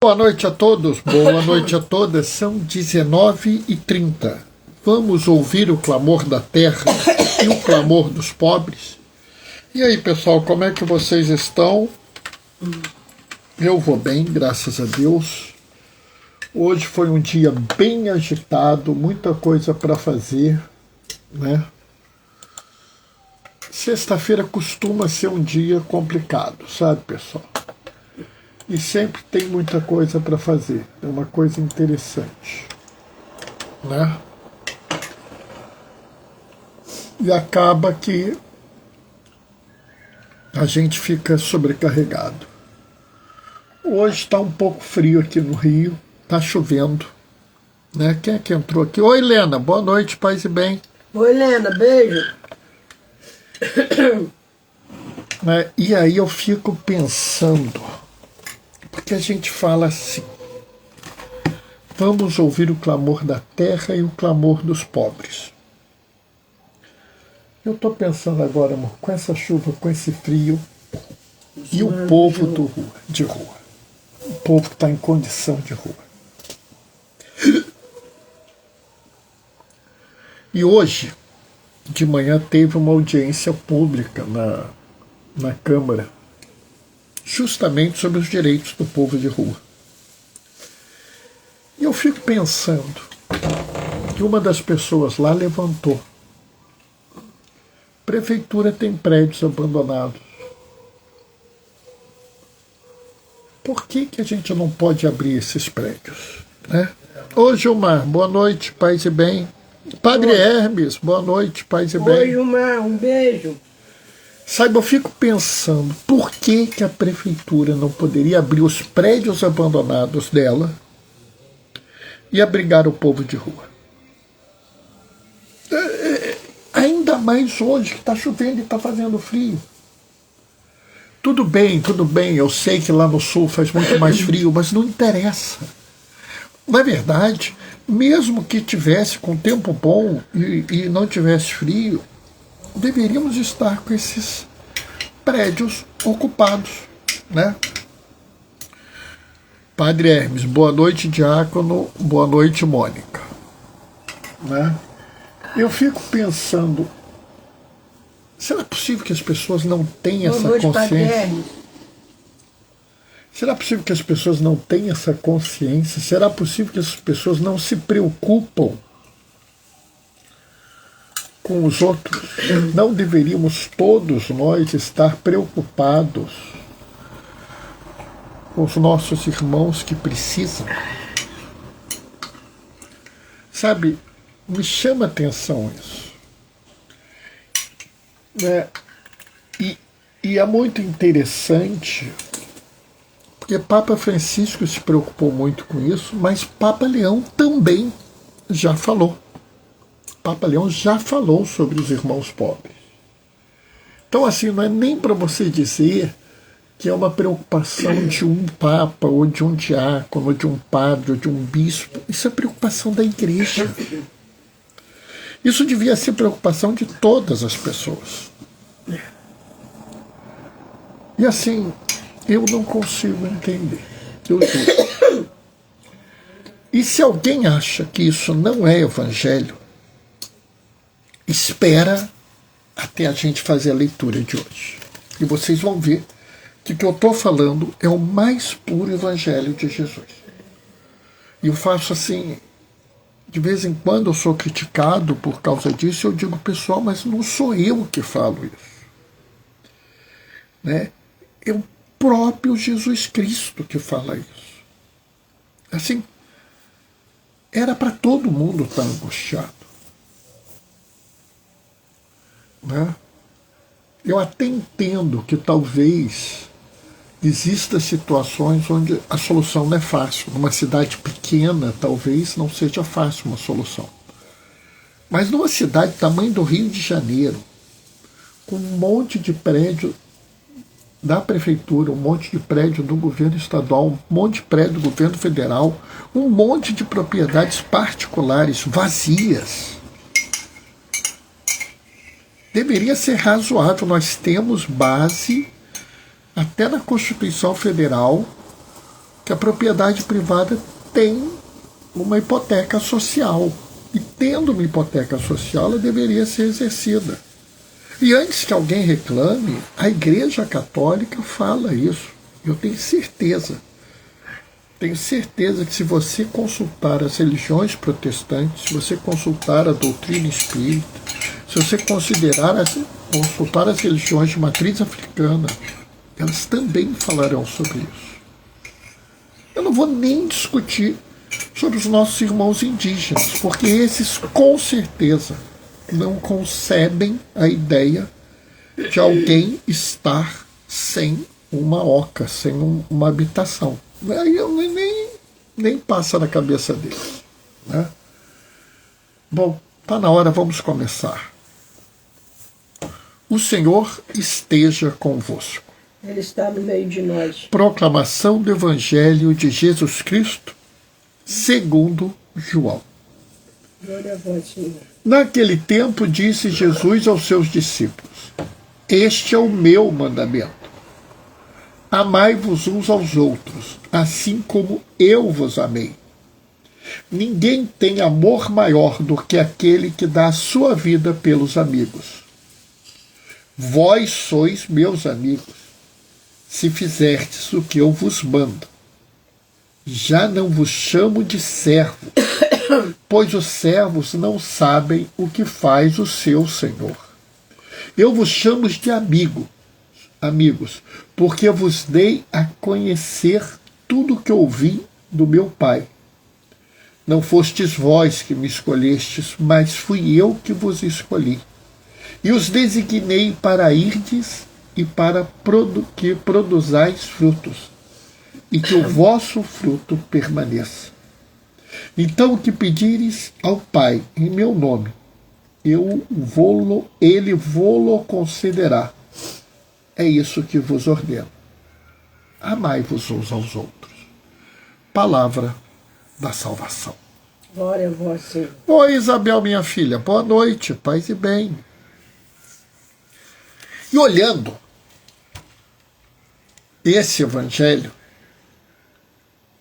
Boa noite a todos, boa noite a todas. São 19h30. Vamos ouvir o clamor da terra e o clamor dos pobres. E aí, pessoal, como é que vocês estão? Eu vou bem, graças a Deus. Hoje foi um dia bem agitado, muita coisa para fazer, né? Sexta-feira costuma ser um dia complicado, sabe, pessoal? E sempre tem muita coisa para fazer. É uma coisa interessante, né? E acaba que a gente fica sobrecarregado. Hoje está um pouco frio aqui no Rio, está chovendo, né? Quem é que entrou aqui? Oi, Helena, boa noite, paz e bem. Oi, Helena, beijo. E aí eu fico pensando, porque a gente fala assim, vamos ouvir o clamor da terra e o clamor dos pobres. Eu estou pensando agora, amor, com essa chuva, com esse frio, e o povo de rua. O povo que está em condição de rua. E hoje, de manhã, teve uma audiência pública na Câmara, justamente sobre os direitos do povo de rua. E eu fico pensando que uma das pessoas lá levantou: prefeitura tem prédios abandonados. Por que a gente não pode abrir esses prédios, né? Ô, Gilmar, boa noite, paz e bem. Padre Hermes, boa noite, paz e bem. Oi, Gilmar, um beijo. Sabe, eu fico pensando, por que a prefeitura não poderia abrir os prédios abandonados dela e abrigar o povo de rua? Ainda mais hoje que está chovendo e está fazendo frio. Tudo bem, eu sei que lá no sul faz muito mais frio, mas não interessa. Na verdade, mesmo que tivesse com tempo bom e não tivesse frio, deveríamos estar com esses prédios ocupados, né? Padre Hermes, boa noite, diácono, boa noite, Mônica. Né? Eu fico pensando, será possível que as pessoas não tenham essa consciência? Será possível que as pessoas não tenham essa consciência? Será possível que as pessoas não se preocupam com os outros? Não deveríamos todos nós estar preocupados com os nossos irmãos que precisam? Sabe, me chama a atenção isso. E é muito interessante, porque Papa Francisco se preocupou muito com isso, mas Papa Leão também já falou. Papa Leão já falou sobre os irmãos pobres. Então, assim, não é nem para você dizer que é uma preocupação de um papa, ou de um diácono, ou de um padre, ou de um bispo. Isso é preocupação da igreja. Isso devia ser preocupação de todas as pessoas. E assim, eu não consigo entender. Eu juro. E se alguém acha que isso não é evangelho, espera até a gente fazer a leitura de hoje. E vocês vão ver que o que eu estou falando é o mais puro evangelho de Jesus. E eu faço assim, de vez em quando eu sou criticado por causa disso, eu digo, pessoal, mas não sou eu que falo isso. Né? É o próprio Jesus Cristo que fala isso. Assim, era para todo mundo estar angustiado. Né? Eu até entendo que talvez existam situações onde a solução não é fácil. Numa cidade pequena, talvez não seja fácil uma solução. Mas numa cidade do tamanho do Rio de Janeiro, com um monte de prédio da prefeitura, um monte de prédio do governo estadual, um monte de prédio do governo federal, um monte de propriedades particulares vazias, deveria ser razoável. Nós temos base, até na Constituição Federal, que a propriedade privada tem uma hipoteca social. E tendo uma hipoteca social, ela deveria ser exercida. E antes que alguém reclame, a Igreja Católica fala isso. Eu tenho certeza. Tenho certeza que se você consultar as religiões protestantes, se você consultar a doutrina espírita, se você considerar consultar as religiões de matriz africana, elas também falarão sobre isso. Eu não vou nem discutir sobre os nossos irmãos indígenas, porque esses com certeza não concebem a ideia de alguém estar sem uma oca, sem uma habitação. Aí eu nem passa na cabeça deles. Né? Bom, está na hora, vamos começar. O Senhor esteja convosco. Ele está no meio de nós. Proclamação do Evangelho de Jesus Cristo, segundo João. Glória a vós, Senhor. Naquele tempo disse Jesus aos seus discípulos: Este é o meu mandamento. Amai-vos uns aos outros, assim como eu vos amei. Ninguém tem amor maior do que aquele que dá a sua vida pelos amigos. Vós sois meus amigos, se fizerdes o que eu vos mando. Já não vos chamo de servo, pois os servos não sabem o que faz o seu Senhor. Eu vos chamo de amigos, porque vos dei a conhecer tudo o que ouvi do meu Pai. Não fostes vós que me escolhestes, mas fui eu que vos escolhi. E os designei para irdes e para que produzais frutos, e que o vosso fruto permaneça. Então o que pedires ao Pai em meu nome, ele vô-lo concederá. É isso que vos ordeno. Amai-vos uns aos outros. Palavra da salvação. Glória a vós, Senhor. Oi, Isabel, minha filha. Boa noite, paz e bem. E olhando esse evangelho,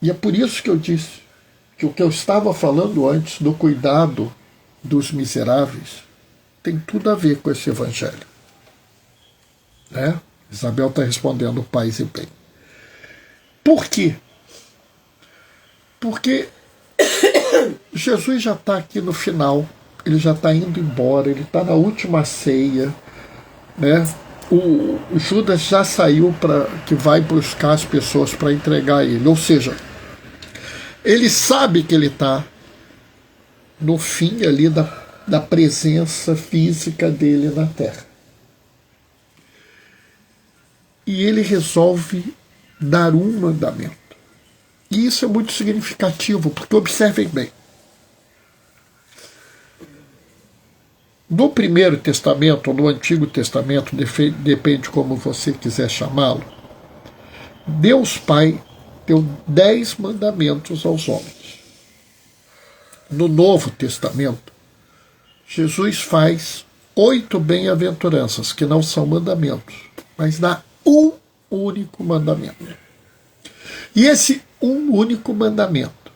e é por isso que eu disse que o que eu estava falando antes do cuidado dos miseráveis tem tudo a ver com esse evangelho. Né? Isabel está respondendo paz e bem. Por quê? Porque Jesus já está aqui no final, ele já está indo embora, ele está na última ceia, né? O Judas já saiu que vai buscar as pessoas para entregar ele. Ou seja, ele sabe que ele está no fim ali da presença física dele na Terra. E ele resolve dar um mandamento. E isso é muito significativo, porque observem bem. No Primeiro Testamento, ou no Antigo Testamento, depende como você quiser chamá-lo, Deus Pai deu 10 mandamentos aos homens. No Novo Testamento, Jesus faz 8 bem-aventuranças, que não são mandamentos, mas dá um único mandamento. E esse um único mandamento,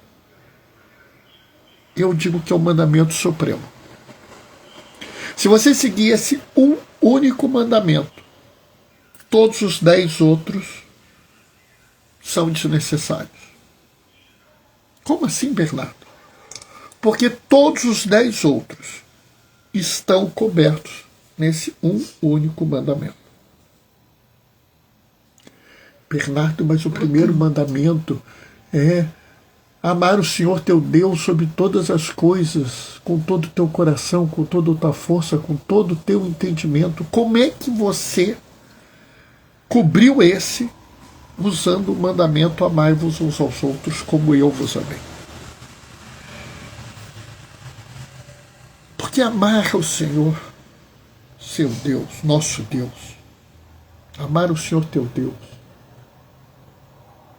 eu digo que é o mandamento supremo. Se você seguir esse um único mandamento, todos os 10 outros são desnecessários. Como assim, Bernardo? Porque todos os 10 outros estão cobertos nesse um único mandamento. Bernardo, mas o primeiro mandamento é amar o Senhor teu Deus sobre todas as coisas, com todo o teu coração, com toda a tua força, com todo o teu entendimento. Como é que você cobriu esse usando o mandamento amai-vos uns aos outros como eu vos amei? Porque amar o Senhor, seu Deus, nosso Deus, amar o Senhor teu Deus,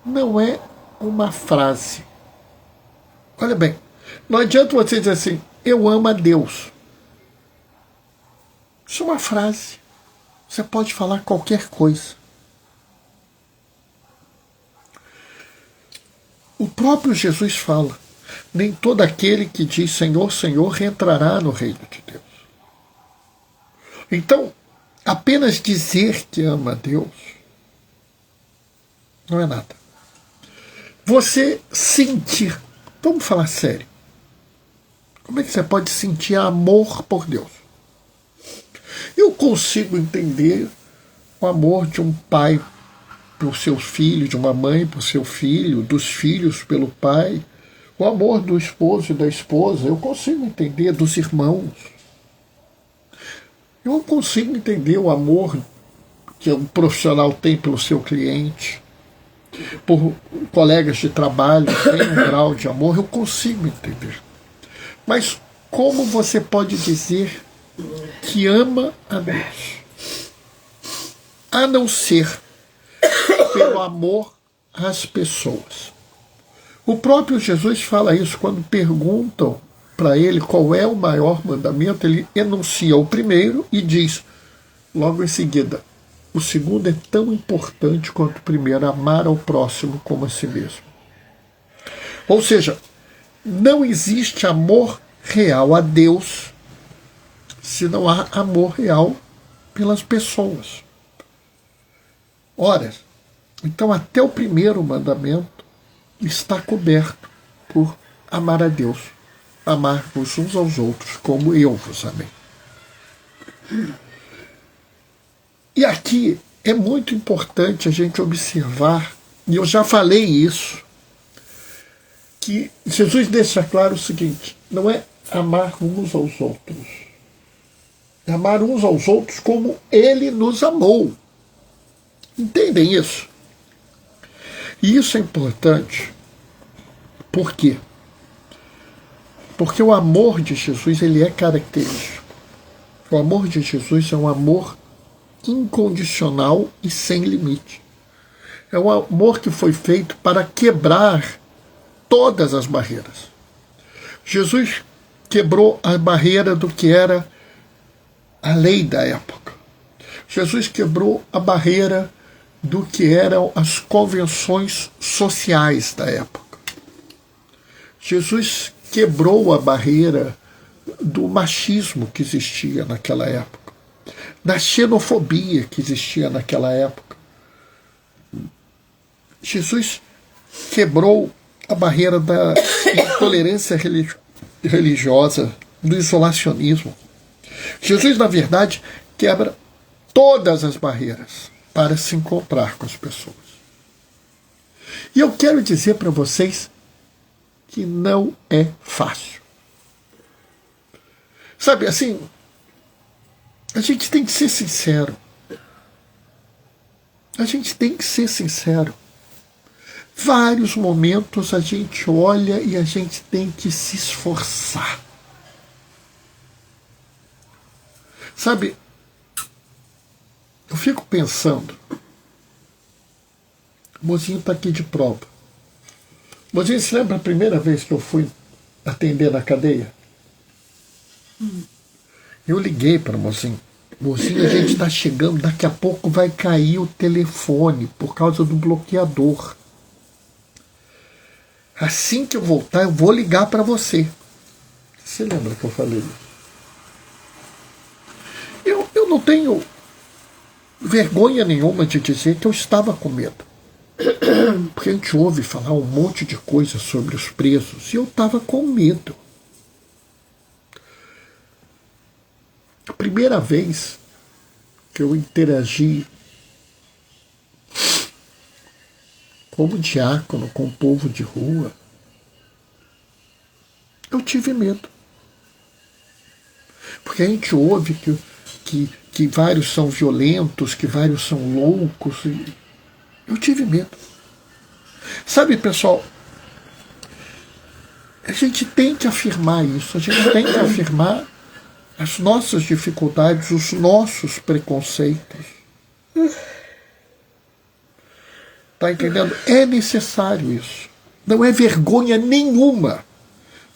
não é uma frase. Olha bem, não adianta você dizer assim, eu amo a Deus. Isso é uma frase. Você pode falar qualquer coisa. o próprio Jesus fala: nem todo aquele que diz Senhor, Senhor entrará no reino de Deus. Então, apenas dizer que ama a Deus não é nada. Você sentir, vamos falar sério, como é que você pode sentir amor por Deus? Eu consigo entender o amor de um pai por seu filho, de uma mãe por seu filho, dos filhos pelo pai, o amor do esposo e da esposa, eu consigo entender, dos irmãos. Eu consigo entender o amor que um profissional tem pelo seu cliente, por colegas de trabalho, tem um grau de amor, eu consigo entender. Mas como você pode dizer que ama a Deus, a não ser pelo amor às pessoas? O próprio Jesus fala isso quando perguntam para ele qual é o maior mandamento. Ele enuncia o primeiro e diz, logo em seguida, o segundo é tão importante quanto o primeiro: amar ao próximo como a si mesmo. Ou seja, não existe amor real a Deus se não há amor real pelas pessoas. Ora, então até o primeiro mandamento está coberto por amar a Deus, amar-vos uns aos outros como eu vos amei. E aqui é muito importante a gente observar, e eu já falei isso, que Jesus deixa claro o seguinte: não é amar uns aos outros, é amar uns aos outros como Ele nos amou. Entendem isso? E isso é importante. Por quê? Porque o amor de Jesus, ele é característico. O amor de Jesus é um amor incondicional e sem limite. É um amor que foi feito para quebrar todas as barreiras. Jesus quebrou a barreira do que era a lei da época. Jesus quebrou a barreira do que eram as convenções sociais da época. Jesus quebrou a barreira do machismo que existia naquela época, da xenofobia que existia naquela época. Jesus quebrou a barreira da intolerância religiosa, do isolacionismo. Jesus, na verdade, quebra todas as barreiras para se encontrar com as pessoas. E eu quero dizer para vocês que não é fácil. Sabe, assim, a gente tem que ser sincero. A gente tem que ser sincero. Vários momentos a gente olha e a gente tem que se esforçar. Sabe, eu fico pensando, o Mozinho está aqui de prova. Mozinho, se lembra a primeira vez que eu fui atender na cadeia? Eu liguei para o Mozinho. Mozinho, a gente está chegando, daqui a pouco vai cair o telefone por causa do bloqueador. Assim que eu voltar, eu vou ligar para você. Você lembra que eu falei isso? Eu não tenho vergonha nenhuma de dizer que eu estava com medo. Porque a gente ouve falar um monte de coisa sobre os presos e eu estava com medo. A primeira vez que eu interagi como diácono com o povo de rua, eu tive medo. Porque a gente ouve que vários são violentos, que vários são loucos. Eu tive medo. Sabe, pessoal, a gente tem que afirmar isso. A gente tem que afirmar as nossas dificuldades, os nossos preconceitos. Está entendendo? É necessário isso. Não é vergonha nenhuma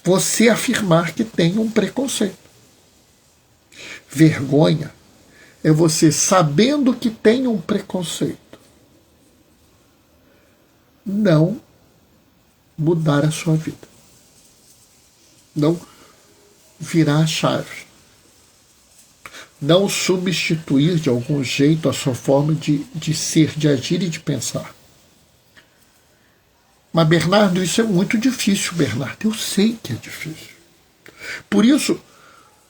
você afirmar que tem um preconceito. Vergonha é você, sabendo que tem um preconceito, não mudar a sua vida. Não virar a chave. Não substituir de algum jeito a sua forma de ser, de agir e de pensar. Mas, Bernardo, isso é muito difícil, Bernardo. Eu sei que é difícil. Por isso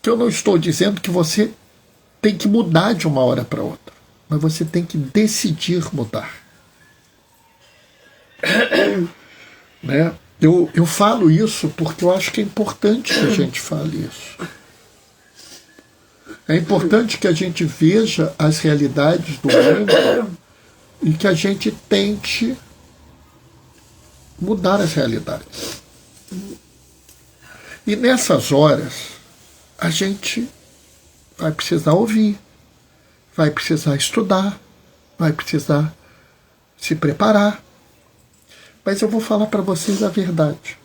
que eu não estou dizendo que você tem que mudar de uma hora para outra. Mas você tem que decidir mudar. Né? Eu falo isso porque eu acho que é importante que a gente fale isso. É importante que a gente veja as realidades do mundo e que a gente tente mudar as realidades. E nessas horas, a gente vai precisar ouvir, vai precisar estudar, vai precisar se preparar. Mas eu vou falar para vocês a verdade.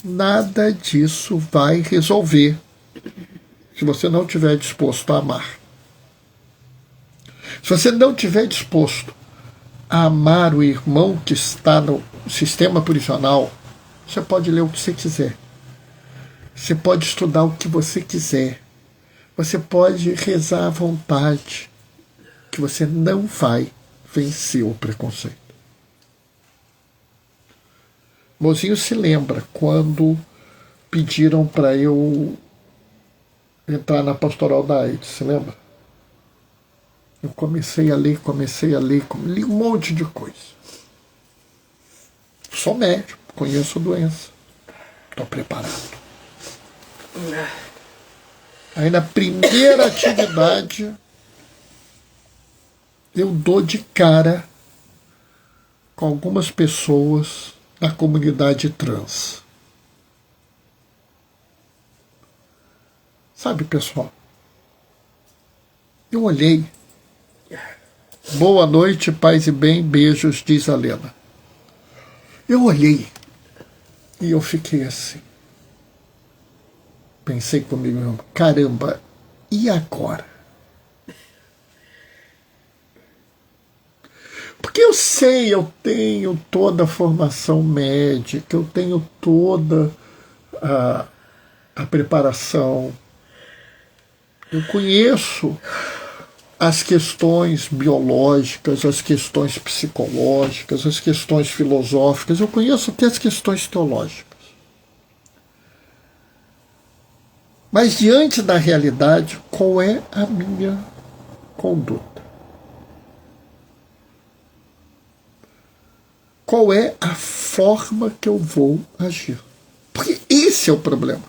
Nada disso vai resolver se você não estiver disposto a amar. Se você não estiver disposto a amar o irmão que está no sistema prisional, você pode ler o que você quiser. Você pode estudar o que você quiser. Você pode rezar à vontade, que você não vai vencer o preconceito. Mozinho se lembra quando pediram para eu entrar na pastoral da AIDS, se lembra? Eu comecei a ler, li um monte de coisa. Sou médico, conheço a doença, estou preparado. Aí na primeira atividade eu dou de cara com algumas pessoas da comunidade trans. Sabe, pessoal, eu olhei. Boa noite, paz e bem, beijos, diz a Lena. Eu olhei e eu fiquei assim. Pensei comigo mesmo, caramba, e agora? Porque eu sei, eu tenho toda a formação médica, eu tenho toda a preparação, eu conheço as questões biológicas, as questões psicológicas, as questões filosóficas, eu conheço até as questões teológicas. Mas diante da realidade, qual é a minha conduta? Qual é a forma que eu vou agir? Porque esse é o problema.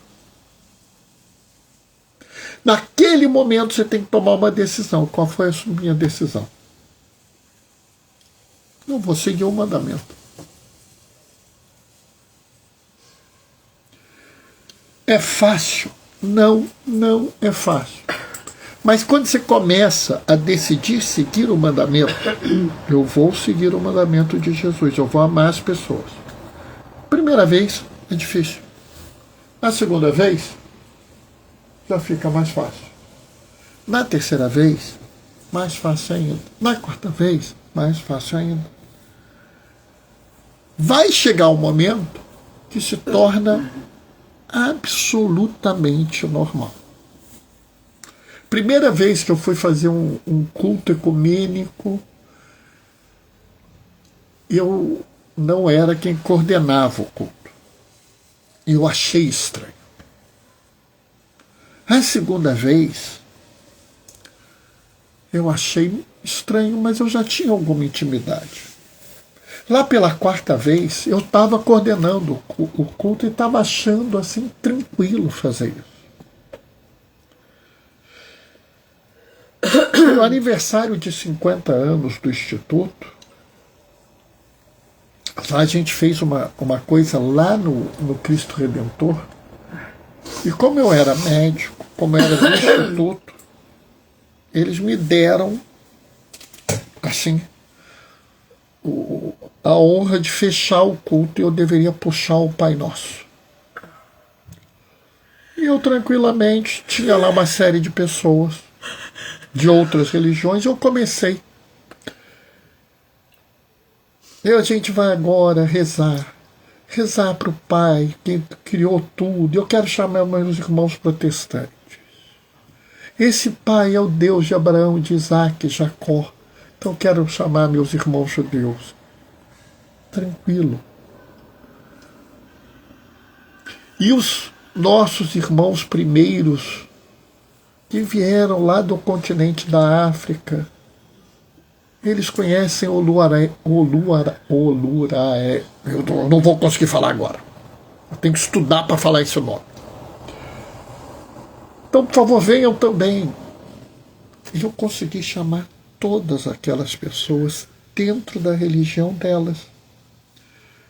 Naquele momento você tem que tomar uma decisão. Qual foi a minha decisão? Eu vou seguir o mandamento. É fácil? Não, não é fácil. Mas quando você começa a decidir seguir o mandamento, eu vou seguir o mandamento de Jesus, eu vou amar as pessoas. Primeira vez é difícil. Na segunda vez, já fica mais fácil. Na terceira vez, mais fácil ainda. Na quarta vez, mais fácil ainda. Vai chegar um momento que se torna absolutamente normal. Primeira vez que eu fui fazer um culto ecumênico, eu não era quem coordenava o culto. Eu achei estranho. A segunda vez, eu achei estranho, mas eu já tinha alguma intimidade. Lá pela quarta vez, eu estava coordenando o culto e estava achando assim tranquilo fazer isso. No aniversário de 50 anos do Instituto, lá a gente fez uma coisa lá no Cristo Redentor. E como eu era médico, como eu era do Instituto, eles me deram, assim, a honra de fechar o culto e eu deveria puxar o Pai Nosso. E eu tranquilamente tinha lá uma série de pessoas de outras religiões e eu comecei. E a gente vai agora rezar rezar para o Pai, quem criou tudo. Eu quero chamar meus irmãos protestantes. Esse Pai é o Deus de Abraão, de Isaac, de Jacó. Então eu quero chamar meus irmãos judeus. Tranquilo. E os nossos irmãos primeiros, que vieram lá do continente da África, eles conhecem Oluraé. Eu não vou conseguir falar agora. Eu tenho que estudar para falar esse nome. Então, por favor, venham também. E eu consegui chamar todas aquelas pessoas dentro da religião delas.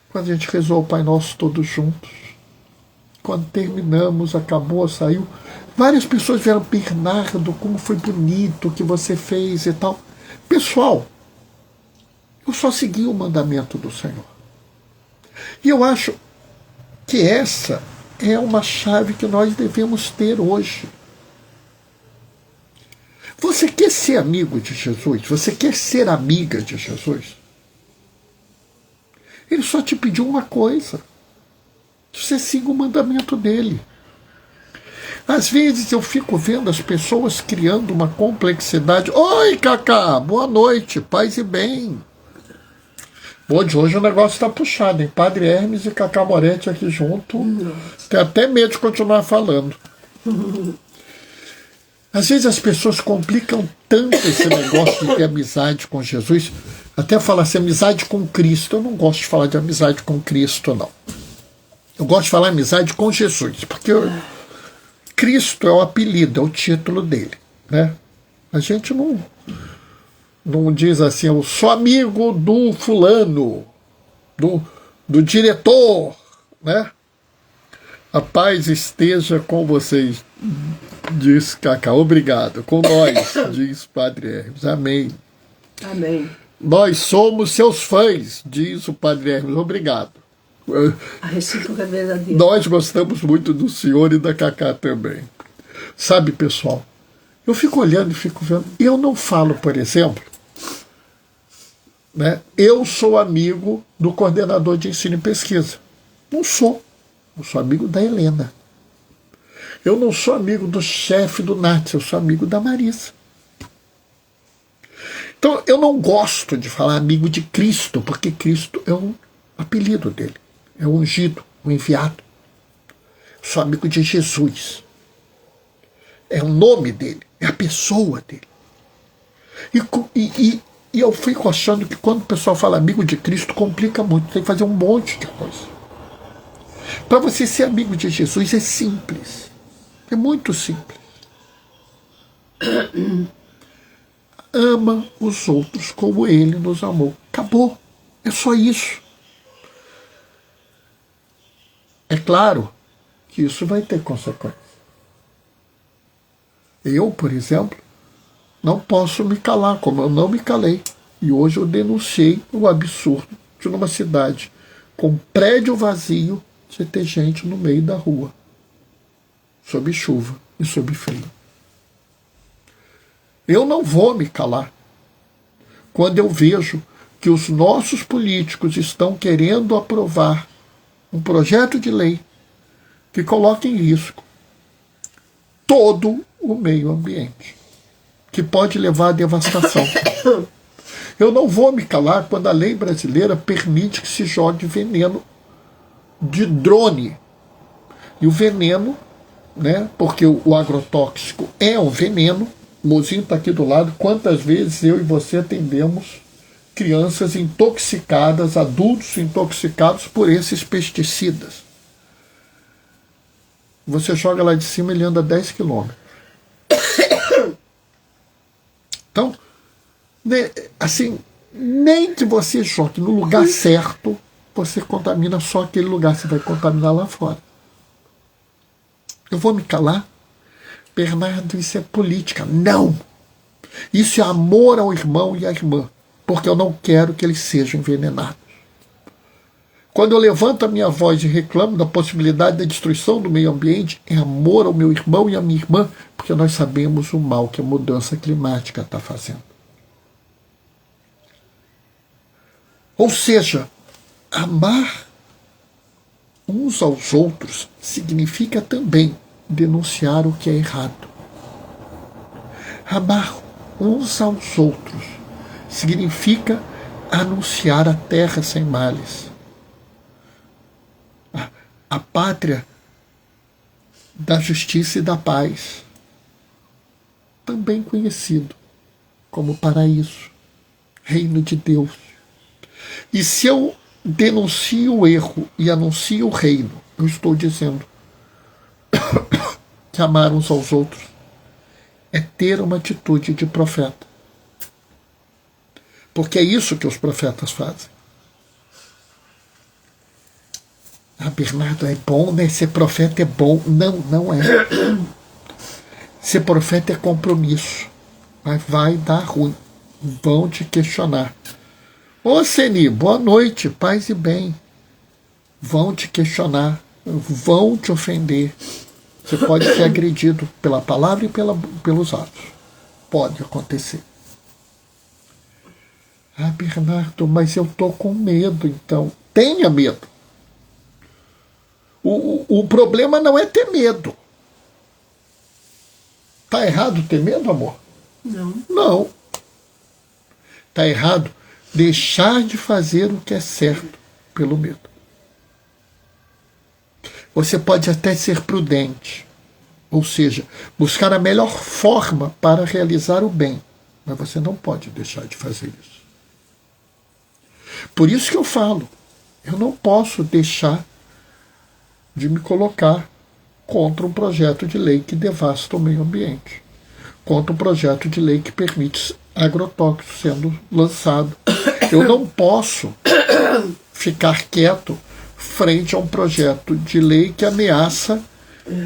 Quando a gente rezou o Pai Nosso todos juntos, quando terminamos, acabou, saiu, várias pessoas vieram: Bernardo, como foi bonito o que você fez e tal. Pessoal, eu só segui o mandamento do Senhor. E eu acho que essa é uma chave que nós devemos ter hoje. Você quer ser amigo de Jesus? Você quer ser amiga de Jesus? Ele só te pediu uma coisa: você siga o mandamento dele. Às vezes eu fico vendo as pessoas criando uma complexidade. Oi, Cacá, boa noite, paz e bem. Hoje o negócio está puxado, hein? Padre Hermes e Cacá Moretti aqui junto. Tem até medo de continuar falando. Às vezes as pessoas complicam tanto esse negócio de ter amizade com Jesus. Até falar assim, amizade com Cristo. Eu não gosto de falar de amizade com Cristo, não. Eu gosto de falar amizade com Jesus, porque Cristo é o apelido, é o título dele, né? A gente não diz assim: eu sou amigo do fulano, do diretor, né? A paz esteja com vocês, diz Cacá. Obrigado. Com nós, diz Padre Hermes. Amém. Amém. Nós somos seus fãs, diz o Padre Hermes. Obrigado. A recíproca é verdadeira. Nós gostamos muito do senhor e da Cacá também. Sabe, pessoal, eu fico olhando e fico vendo. Eu não falo, por exemplo, né, eu sou amigo do coordenador de ensino e pesquisa. Não sou. Eu sou amigo da Helena. Eu não sou amigo do chefe do NATS, eu sou amigo da Marisa. Então, eu não gosto de falar amigo de Cristo, porque Cristo é um apelido dele. É o ungido, o enviado. Eu sou amigo de Jesus. É o nome dele, é a pessoa dele. E eu fico achando que quando o pessoal fala amigo de Cristo, complica muito. Tem que fazer um monte de coisa. Para você ser amigo de Jesus é simples. É muito simples. Ama os outros como ele nos amou. Acabou. É só isso. É claro que isso vai ter consequências. Eu, por exemplo, não posso me calar, como eu não me calei. E hoje eu denunciei o absurdo de numa cidade com um prédio vazio de ter gente no meio da rua, sob chuva e sob frio. Eu não vou me calar quando eu vejo que os nossos políticos estão querendo aprovar um projeto de lei que coloca em risco todo o meio ambiente, que pode levar à devastação. Eu não vou me calar quando a lei brasileira permite que se jogue veneno de drone. E o veneno, né, porque o agrotóxico é um veneno. O mozinho está aqui do lado. Quantas vezes eu e você atendemos crianças intoxicadas, adultos intoxicados por esses pesticidas? Você joga lá de cima, ele anda 10 quilômetros. Então, assim, nem que você jogue no lugar certo, você contamina só aquele lugar, você vai contaminar lá fora. Eu vou me calar? Bernardo, isso é política. Não! Isso é amor ao irmão e à irmã, porque eu não quero que eles sejam envenenados. Quando eu levanto a minha voz e reclamo da possibilidade da destruição do meio ambiente, é amor ao meu irmão e à minha irmã, porque nós sabemos o mal que a mudança climática está fazendo. Ou seja, amar uns aos outros significa também denunciar o que é errado. Amar uns aos outros significa anunciar a terra sem males. A pátria da justiça e da paz, também conhecido como paraíso, reino de Deus. E se eu denuncio o erro e anuncio o reino, eu estou dizendo que amar uns aos outros é ter uma atitude de profeta. Porque é isso que os profetas fazem. Ah, Bernardo, é bom, né? Ser profeta é bom. Não, não é. Ser profeta é compromisso. Mas vai dar ruim. Vão te questionar. Ô Seni, boa noite, paz e bem. Vão te questionar. Vão te ofender. Você pode ser agredido pela palavra e pelos atos. Pode acontecer. Ah, Bernardo, mas eu estou com medo, então. Tenha medo. O problema não é ter medo. Está errado ter medo, amor? Não. Não. Está errado deixar de fazer o que é certo pelo medo. Você pode até ser prudente, ou seja, buscar a melhor forma para realizar o bem, mas você não pode deixar de fazer isso. Por isso que eu falo, eu não posso deixar de me colocar contra um projeto de lei que devasta o meio ambiente, contra um projeto de lei que permite agrotóxicos sendo lançado. Eu não posso ficar quieto frente a um projeto de lei que ameaça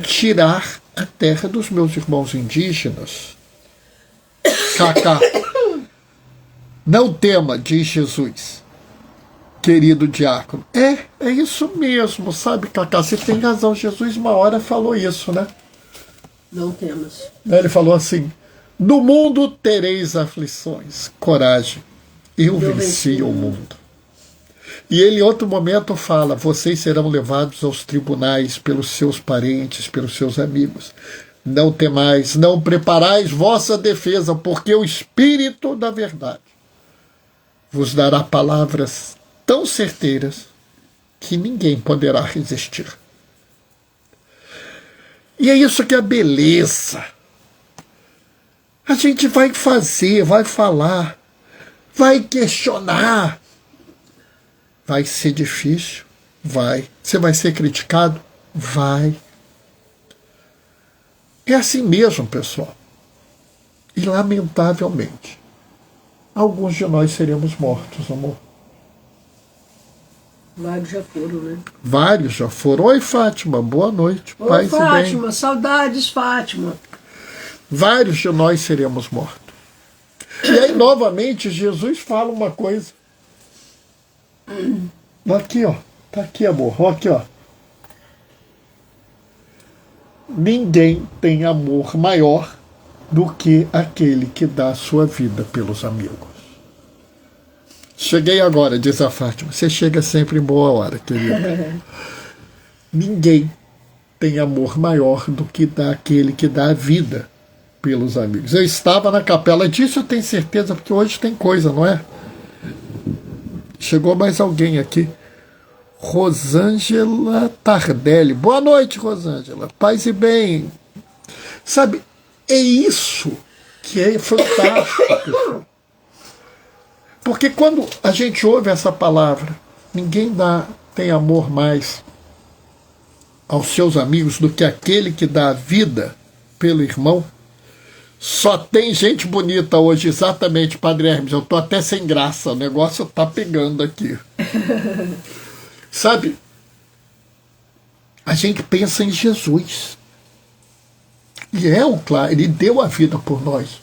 tirar a terra dos meus irmãos indígenas. Cacá, não tema, diz Jesus, querido diácono. É isso mesmo, sabe, Cacá? Você tem razão, Jesus uma hora falou isso, né? Não temas. Ele falou assim: no mundo tereis aflições, coragem, eu venci o mundo. E ele em outro momento fala: vocês serão levados aos tribunais pelos seus parentes, pelos seus amigos. Não temais, não preparais vossa defesa, porque o Espírito da verdade vos dará palavras tão certeiras que ninguém poderá resistir. E é isso que é a beleza. A gente vai fazer, vai falar, vai questionar. Vai ser difícil? Vai. Você vai ser criticado? Vai. É assim mesmo, pessoal. E, lamentavelmente, alguns de nós seremos mortos, amor. Vários já foram, né? Vários já foram. Oi, Fátima, boa noite. Oi, Paz Fátima, e bem. saudades, Fátima. Vários de nós seremos mortos. E aí, novamente, Jesus fala uma coisa. Aqui, ó. Tá aqui, amor. Ó, aqui, ó. Ninguém tem amor maior do que aquele que dá a sua vida pelos amigos. Cheguei agora, diz a Fátima. Você chega sempre em boa hora, querida. Ninguém tem amor maior do que aquele que dá a vida pelos amigos. Eu estava na capela disso, eu tenho certeza, porque hoje tem coisa, não é? Chegou mais alguém aqui. Rosângela Tardelli. Boa noite, Rosângela. Paz e bem. Sabe, é isso que é fantástico. Porque quando a gente ouve essa palavra, ninguém tem amor mais aos seus amigos do que aquele que dá a vida pelo irmão. Só tem gente bonita hoje, exatamente, Padre Hermes. Eu estou até sem graça, o negócio está pegando aqui. Sabe, a gente pensa em Jesus. E claro, ele deu a vida por nós.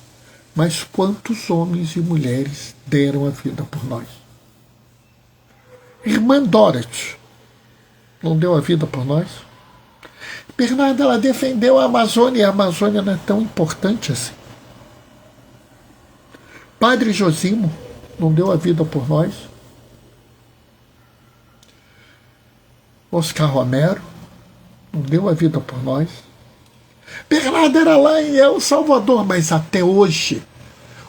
Mas quantos homens e mulheres deram a vida por nós? Irmã Dorothy não deu a vida por nós? Bernardo, ela defendeu a Amazônia, e a Amazônia não é tão importante assim. Padre Josimo não deu a vida por nós? Oscar Romero não deu a vida por nós. Bernardo era lá em El Salvador, mas até hoje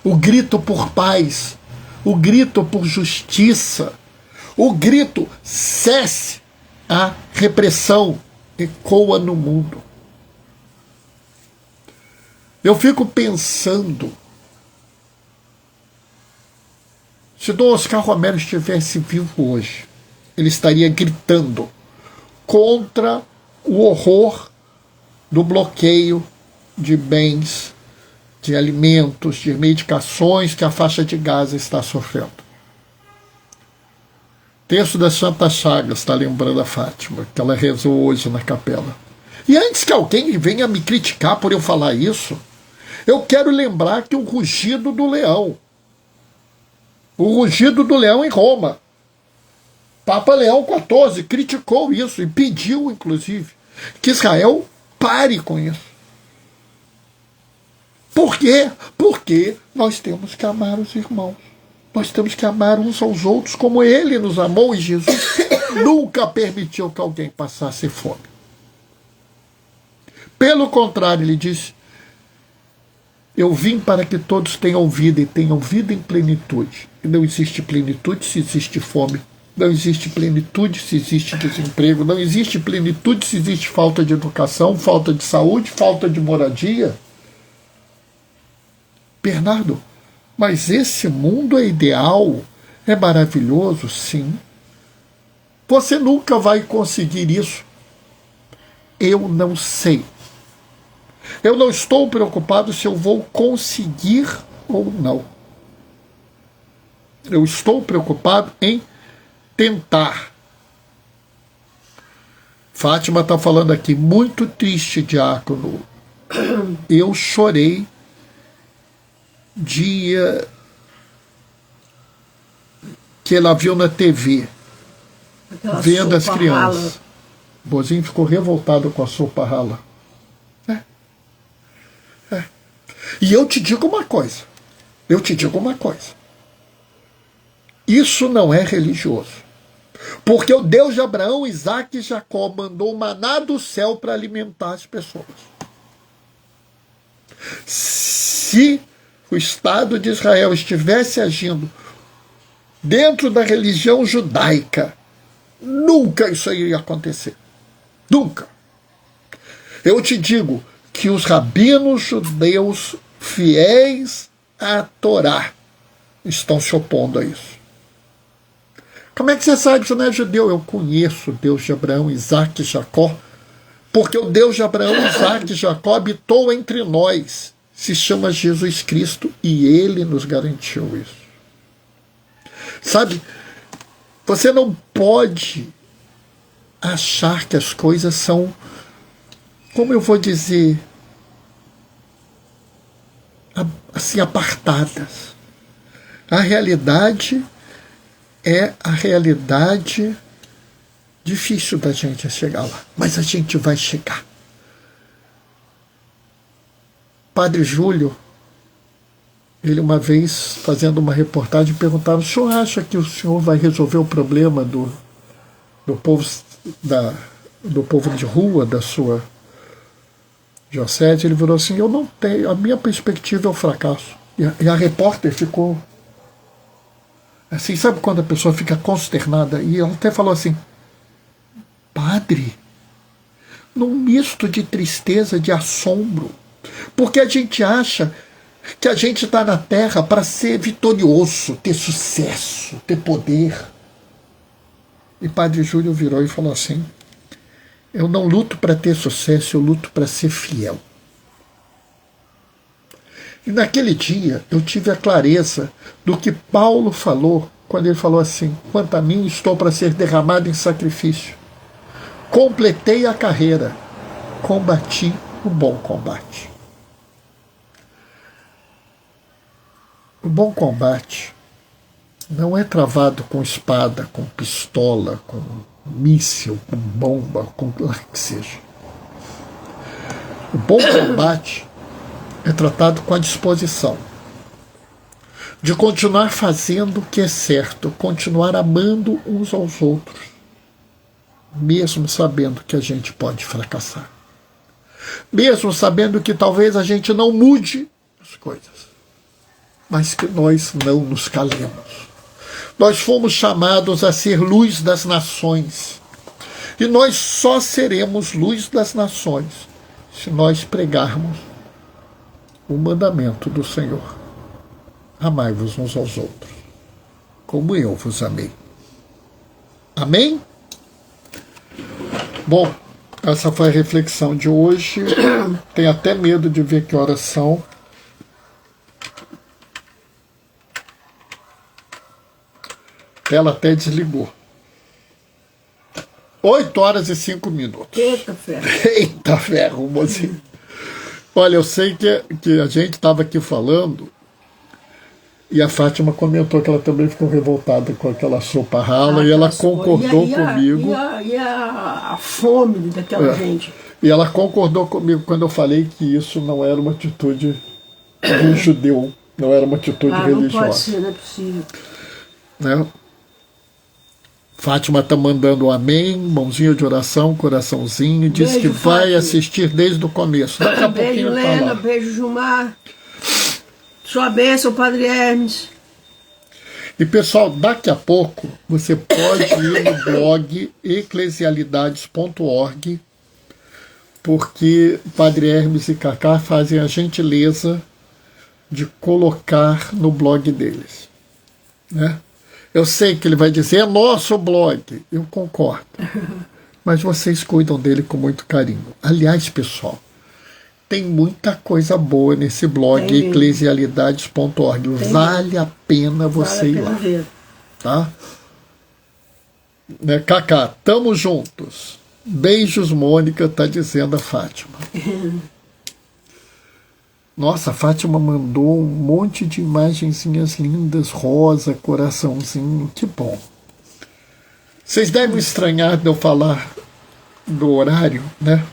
o grito por paz, o grito por justiça, o grito cesse a repressão ecoa no mundo. Eu fico pensando, se Dom Oscar Romero estivesse vivo hoje, ele estaria gritando contra o horror do bloqueio de bens, de alimentos, de medicações que a faixa de Gaza está sofrendo. Texto da Santa Chagas está lembrando a Fátima, que ela rezou hoje na capela. E antes que alguém venha me criticar por eu falar isso, eu quero lembrar que o rugido do leão em Roma, Papa Leão XIV criticou isso e pediu, inclusive, que Israel pare com isso. Por quê? Porque nós temos que amar os irmãos. Nós temos que amar uns aos outros como ele nos amou, e Jesus nunca permitiu que alguém passasse fome. Pelo contrário, ele disse: eu vim para que todos tenham vida e tenham vida em plenitude. E não existe plenitude se existe fome. Não existe plenitude se existe desemprego. Não existe plenitude se existe falta de educação, falta de saúde, falta de moradia. Bernardo, mas esse mundo é ideal, é maravilhoso, sim. Você nunca vai conseguir isso. Eu não sei. Eu não estou preocupado se eu vou conseguir ou não. Eu estou preocupado em tentar. Fátima está falando aqui, muito triste, diácono. Eu chorei dia que ela viu na TV, Aquela vendo as sopa crianças. rala. Bozinho ficou revoltado com a sopa rala. E eu te digo uma coisa. Isso não é religioso. Porque o Deus de Abraão, Isaac e Jacó mandou maná do céu para alimentar as pessoas. Se o Estado de Israel estivesse agindo dentro da religião judaica, nunca isso iria acontecer. Nunca. Eu te digo que os rabinos judeus fiéis à Torá estão se opondo a isso. Como é que você sabe que você não é judeu? Eu conheço o Deus de Abraão, Isaac e Jacó, porque o Deus de Abraão, Isaac e Jacó habitou entre nós, se chama Jesus Cristo, e ele nos garantiu isso. Sabe, você não pode achar que as coisas são, como eu vou dizer, assim, apartadas. A realidade é a realidade difícil da gente chegar lá, mas a gente vai chegar. Padre Júlio, ele uma vez, fazendo uma reportagem, perguntava: o senhor acha que o senhor vai resolver o problema do povo de rua da sua diocese? Ele virou assim: eu não tenho, a minha perspectiva é o fracasso. E a repórter ficou assim, sabe quando a pessoa fica consternada? E ela até falou assim: padre, num misto de tristeza, de assombro, porque a gente acha que a gente está na Terra para ser vitorioso, ter sucesso, ter poder. E Padre Júlio virou e falou assim: eu não luto para ter sucesso, eu luto para ser fiel. E naquele dia eu tive a clareza do que Paulo falou, quando ele falou assim: quanto a mim, estou para ser derramado em sacrifício. Completei a carreira, combati o bom combate. O bom combate não é travado com espada, com pistola, com míssil, com bomba, com o que seja. O bom combate é tratado com a disposição de continuar fazendo o que é certo, continuar amando uns aos outros, mesmo sabendo que a gente pode fracassar. Mesmo sabendo que talvez a gente não mude as coisas, mas que nós não nos calemos. Nós fomos chamados a ser luz das nações. E nós só seremos luz das nações se nós pregarmos o mandamento do Senhor. Amai-vos uns aos outros, como eu vos amei. Amém? Bom, essa foi a reflexão de hoje. Tenho até medo de ver que horas são. Ela até desligou. 8h05. Eita ferro. Eita ferro, mozinho. Olha, eu sei que a gente estava aqui falando e a Fátima comentou que ela também ficou revoltada com aquela sopa rala e ela concordou comigo. E a fome daquela gente. E ela concordou comigo quando eu falei que isso não era uma atitude de um judeu, não era uma atitude religiosa. Não pode ser, não é possível. Né? Fátima está mandando um amém, mãozinha de oração, coraçãozinho, diz Beijo, que vai Fátima. Assistir desde o começo. Daqui a Beijo, pouquinho tá Lena, lá. beijo, Gilmar. Sua bênção, Padre Hermes. E pessoal, daqui a pouco você pode ir no blog eclesialidades.org, porque Padre Hermes e Cacá fazem a gentileza de colocar no blog deles. Né? Eu sei que ele vai dizer, é nosso blog. Eu concordo. Mas vocês cuidam dele com muito carinho. Aliás, pessoal, tem muita coisa boa nesse blog eclesialidades.org. Vale a pena você ir lá. Ver. Tá? Né, Cacá, tamo juntos. Beijos, Mônica, tá dizendo a Fátima. Nossa, a Fátima mandou um monte de imagenzinhas lindas, rosa, coraçãozinho, que bom. Vocês devem estranhar de eu falar do horário, né?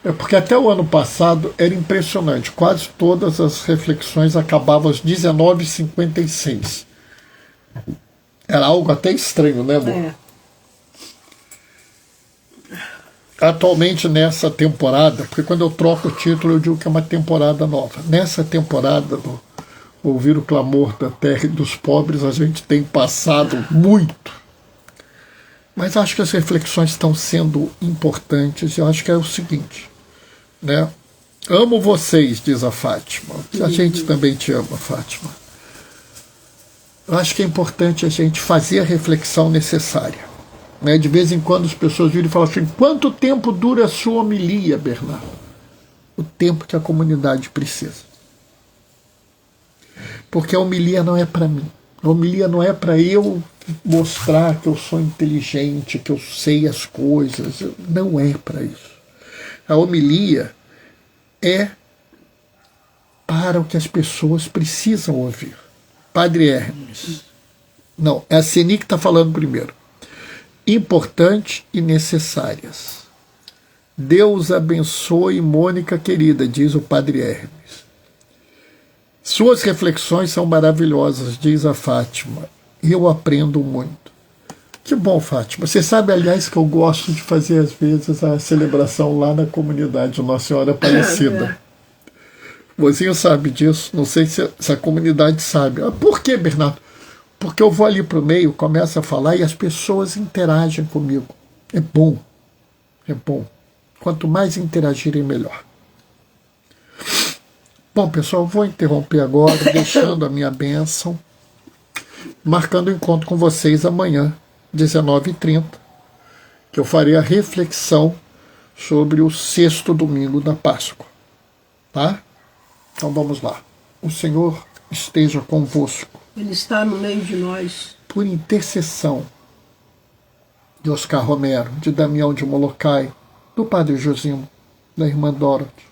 É porque até o ano passado era impressionante, quase todas as reflexões acabavam às 19h56. Era algo até estranho, né, amor? É. Atualmente nessa temporada, porque quando eu troco o título eu digo que é uma temporada nova. Nessa temporada do Ouvir o Clamor da Terra e dos Pobres, a gente tem passado muito. Mas acho que as reflexões estão sendo importantes. Eu acho que é o seguinte, né? Amo vocês, diz a Fátima. A gente também te ama, Fátima. Eu acho que é importante a gente fazer a reflexão necessária. Né? De vez em quando as pessoas viram e falam assim, quanto tempo dura a sua homilia, Bernardo? O tempo que a comunidade precisa. Porque a homilia não é para mim. A homilia não é para eu mostrar que eu sou inteligente, que eu sei as coisas. Não é para isso. A homilia é para o que as pessoas precisam ouvir. Padre Hermes. Não, é a Seni que está falando primeiro. Importantes e necessárias. Deus abençoe Mônica querida, diz o Padre Hermes. Suas reflexões são maravilhosas, diz a Fátima. Eu aprendo muito. Que bom, Fátima. Você sabe, aliás, que eu gosto de fazer, às vezes, a celebração lá na comunidade Nossa Senhora Aparecida. Você sabe disso. Não sei se a comunidade sabe. Por que, Bernardo? Porque eu vou ali para o meio, começo a falar e as pessoas interagem comigo. É bom. É bom. Quanto mais interagirem, melhor. Bom, pessoal, eu vou interromper agora, deixando a minha bênção, marcando o encontro com vocês amanhã, 19h30, que eu farei a reflexão sobre o 6º domingo da Páscoa. Tá? Então vamos lá. O Senhor esteja convosco. Ele está no meio de nós. Por intercessão de Oscar Romero, de Damião de Molokai, do Padre Josimo, da irmã Dorothy,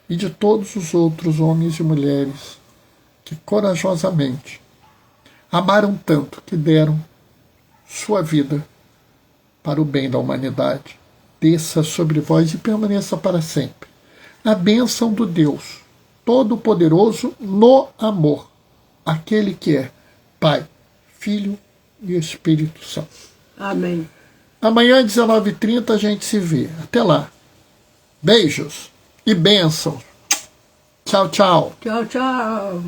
e de todos os outros homens e mulheres que corajosamente amaram tanto que deram sua vida para o bem da humanidade, desça sobre vós e permaneça para sempre. A bênção do Deus Todo-Poderoso no amor, aquele que é Pai, Filho e Espírito Santo. Amém. Amanhã, 19h30, a gente se vê. Até lá. Beijos e bênçãos. Tchau, tchau. Tchau, tchau.